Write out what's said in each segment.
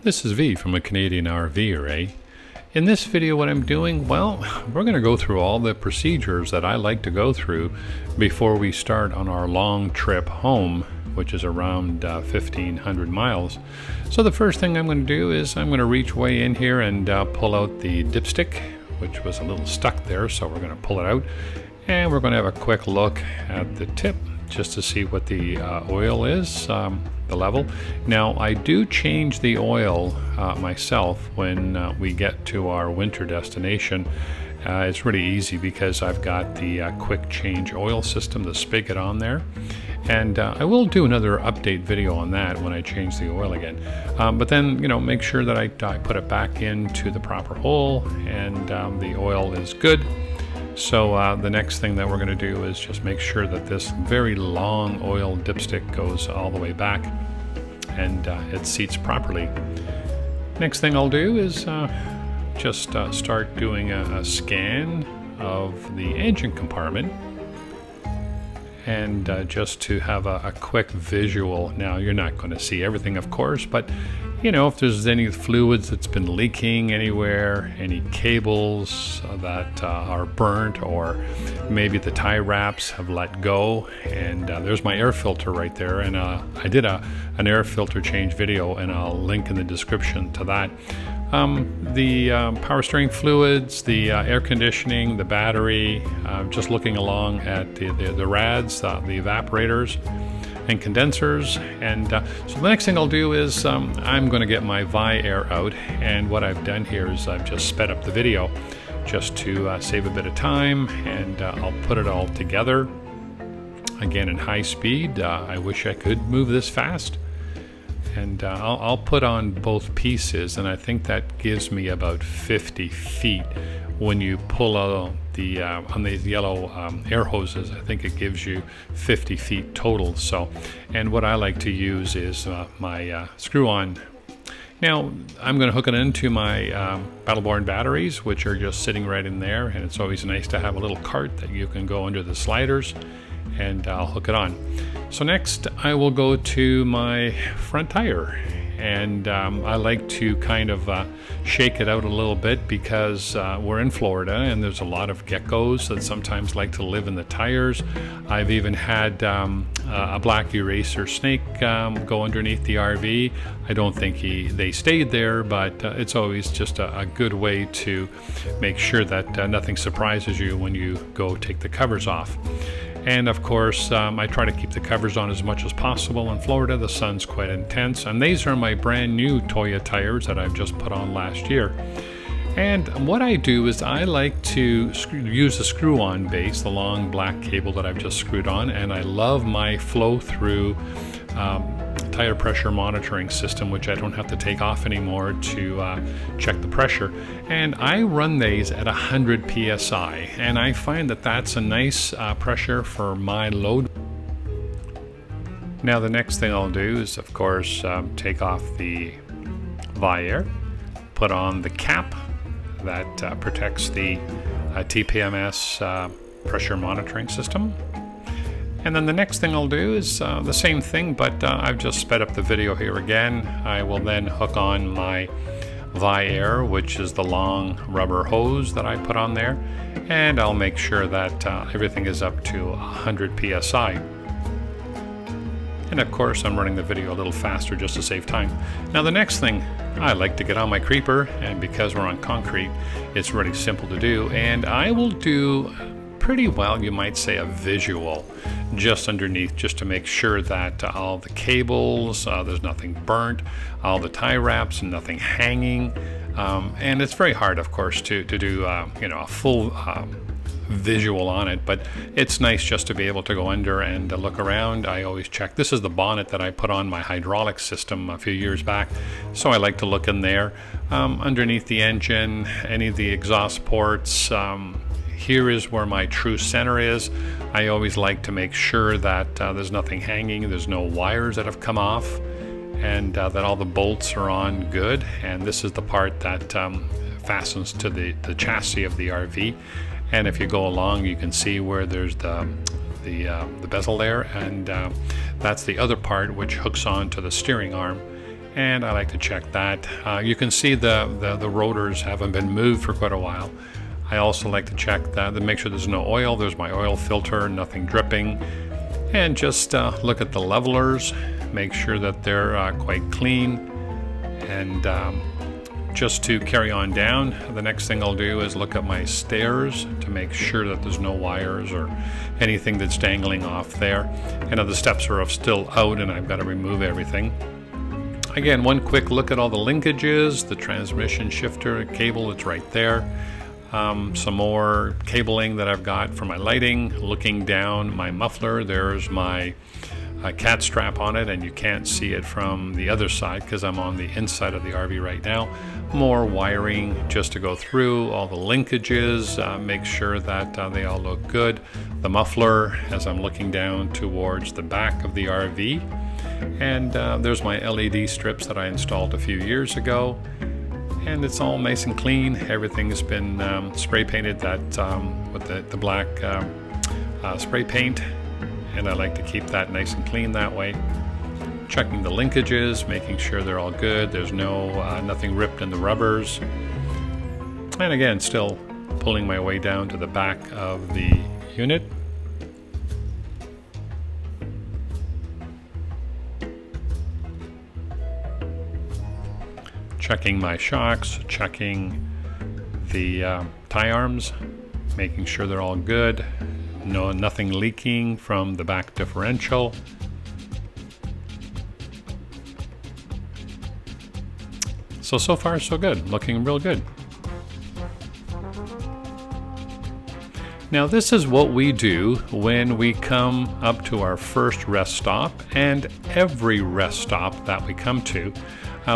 This is V from a Canadian RV Array. In this video what I'm doing, well, we're going to go through all the procedures that I like to go through before we start on our long trip home, which is around 1,500 miles. So the first thing I'm going to do is I'm going to reach way in here and pull out the dipstick, which was a little stuck there, so we're going to pull it out. And we're going to have a quick look at the tip just to see what the oil is, the level. Now I do change the oil myself when we get to our winter destination. It's really easy because I've got the quick change oil system, the spigot on there. And I will do another update video on that when I change the oil again. But then, make sure that I put it back into the proper hole and the oil is good. So the next thing that we're going to do is just make sure that this very long oil dipstick goes all the way back and it seats properly. Next thing I'll do is just start doing a scan of the engine compartment, and just to have a quick visual. Now you're not going to see everything, of course, but if there's any fluids that's been leaking anywhere, any cables that are burnt, or maybe the tie wraps have let go. And there's my air filter right there, and I did an air filter change video, and I'll link in the description to that. The power steering fluids, the air conditioning, the battery, just looking along at the rads, the evaporators and condensers. And so the next thing I'll do is I'm going to get my ViAir out, and what I've done here is I've just sped up the video just to save a bit of time, and I'll put it all together again in high speed. I wish I could move this fast. And I'll put on both pieces, and I think that gives me about 50 feet when you pull out the on these yellow air hoses. I think it gives you 50 feet total. So, and what I like to use is my screw-on. Now I'm going to hook it into my Battleborn batteries, which are just sitting right in there, and it's always nice to have a little cart that you can go under the sliders, and I'll hook it on. So next I will go to my front tire, and I like to kind of shake it out a little bit because we're in Florida and there's a lot of geckos that sometimes like to live in the tires. I've even had a black eraser snake go underneath the RV. I don't think they stayed there, but it's always just a good way to make sure that nothing surprises you when you go take the covers off. And of course, I try to keep the covers on as much as possible. In Florida, the sun's quite intense. And these are my brand new Toyo tires that I've just put on last year. And what I do is I like to use the screw-on base, the long black cable that I've just screwed on. And I love my flow-through tire pressure monitoring system, which I don't have to take off anymore to check the pressure. And I run these at 100 psi, and I find that that's a nice pressure for my load. Now the next thing I'll do is, of course, take off the ViAir, put on the cap that protects the TPMS pressure monitoring system. And then the next thing I'll do is the same thing, but I've just sped up the video here again. I will then hook on my ViAir, which is the long rubber hose that I put on there, and I'll make sure that everything is up to 100 psi. And of course, I'm running the video a little faster just to save time. Now the next thing, I like to get on my creeper, and because we're on concrete, it's really simple to do, and I will do pretty well, you might say, a visual just underneath, just to make sure that all the cables, there's nothing burnt, all the tie wraps, nothing hanging. And it's very hard, of course, to do a full visual on it, but it's nice just to be able to go under and look around. I always check. This is the bonnet that I put on my hydraulic system a few years back, so I like to look in there. Underneath the engine, any of the exhaust ports, here is where my true center is. I always like to make sure that there's nothing hanging, there's no wires that have come off, and that all the bolts are on good. And this is the part that fastens to the chassis of the RV. And if you go along, you can see where there's the bezel there, and that's the other part which hooks on to the steering arm. and I like to check that. You can see the rotors haven't been moved for quite a while. I also like to check that to make sure there's no oil. There's my oil filter, nothing dripping. And just look at the levelers, make sure that they're quite clean. And just to carry on down, the next thing I'll do is look at my stairs to make sure that there's no wires or anything that's dangling off there. And the steps are still out and I've got to remove everything. Again, one quick look at all the linkages, the transmission shifter cable, it's right there. Some more cabling that I've got for my lighting. Looking down my muffler, there's my cat strap on it, and you can't see it from the other side because I'm on the inside of the RV right now. More wiring just to go through all the linkages, make sure that they all look good. The muffler as I'm looking down towards the back of the RV. And there's my LED strips that I installed a few years ago. And it's all nice and clean. Everything's been spray painted with the black spray paint, and I like to keep that nice and clean that way. Checking the linkages, making sure they're all good. There's nothing ripped in the rubbers. And again, still pulling my way down to the back of the unit. Checking my shocks, checking the tie arms, making sure they're all good. Nothing leaking from the back differential. So far so good, looking real good. Now this is what we do when we come up to our first rest stop, and every rest stop that we come to.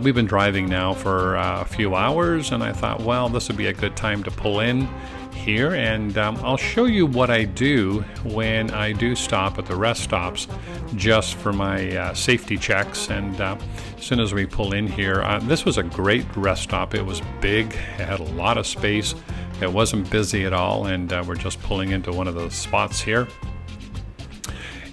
We've been driving now for a few hours, and I thought, well, this would be a good time to pull in here, and I'll show you what I do when I do stop at the rest stops, just for my safety checks. And as soon as we pull in here, this was a great rest stop. It was big, it had a lot of space, it wasn't busy at all, and we're just pulling into one of those spots here.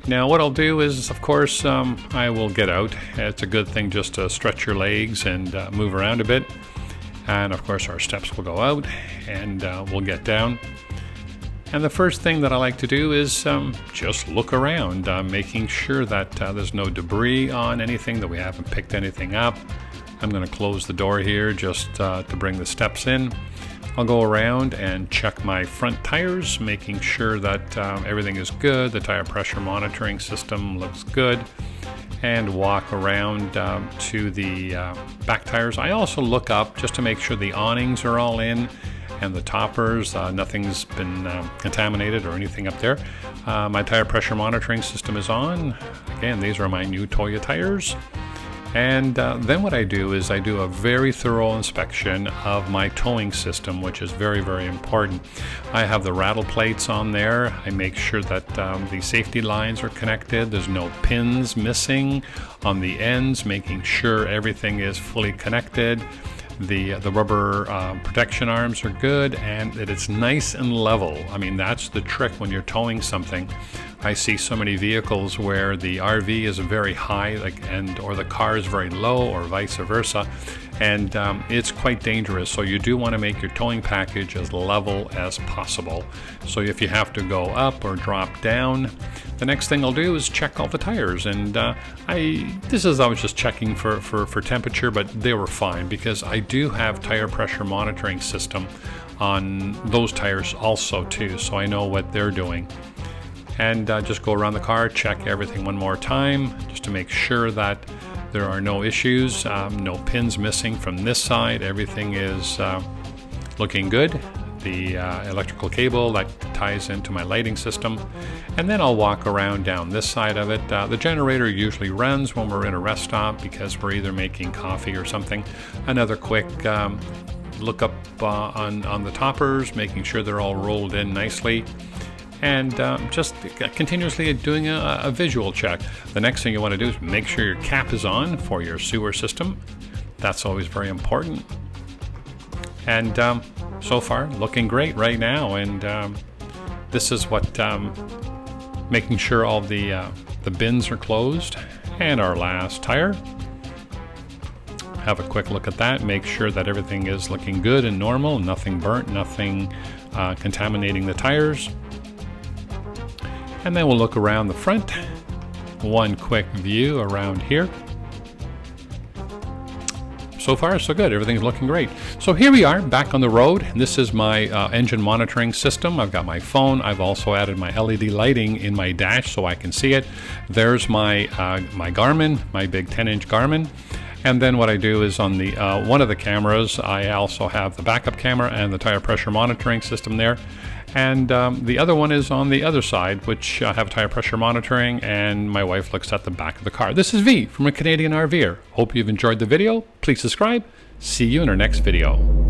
Now what I'll do is, of course, I will get out. It's a good thing just to stretch your legs and move around a bit. And of course our steps will go out, and we'll get down. And the first thing that I like to do is just look around, making sure that there's no debris on anything, that we haven't picked anything up. I'm going to close the door here just to bring the steps in. I'll go around and check my front tires, making sure that everything is good. The tire pressure monitoring system looks good. And walk around to the back tires. I also look up just to make sure the awnings are all in, and the toppers, nothing's been contaminated or anything up there. My tire pressure monitoring system is on. Again, these are my new Toyo tires. And then what I do is I do a very thorough inspection of my towing system, which is very, very important. I have the rattle plates on there. I make sure that the safety lines are connected. There's no pins missing on the ends, making sure everything is fully connected. The rubber protection arms are good, and that it's nice and level. I mean, that's the trick when you're towing something. I see so many vehicles where the RV is very high, or the car is very low, or vice versa, and it's quite dangerous. So you do want to make your towing package as level as possible. So if you have to go up or drop down, the next thing I'll do is check all the tires. And I was just checking for temperature, but they were fine, because I do have tire pressure monitoring system on those tires also too, so I know what they're doing. And just go around the car, check everything one more time, just to make sure that there are no issues, no pins missing from this side. Everything is looking good. The electrical cable that ties into my lighting system. And then I'll walk around down this side of it. The generator usually runs when we're in a rest stop, because we're either making coffee or something. Another quick look up on the toppers, making sure they're all rolled in nicely. And just continuously doing a visual check. The next thing you want to do is make sure your cap is on for your sewer system. That's always very important. And so far, looking great right now. And this is what making sure all the bins are closed. And our last tire. have a quick look at that, make sure that everything is looking good and normal, nothing burnt, nothing contaminating the tires. And then we'll look around the front. One quick view around here. So far, so good. Everything's looking great. So here we are back on the road. This is my engine monitoring system. I've got my phone. I've also added my LED lighting in my dash so I can see it. There's my my Garmin, my big 10-inch Garmin. And then what I do is on the one of the cameras, I also have the backup camera and the tire pressure monitoring system there. And the other one is on the other side, which I have tire pressure monitoring, and my wife looks at the back of the car. This is V from A Canadian RVer. Hope you've enjoyed the video. Please subscribe. See you in our next video.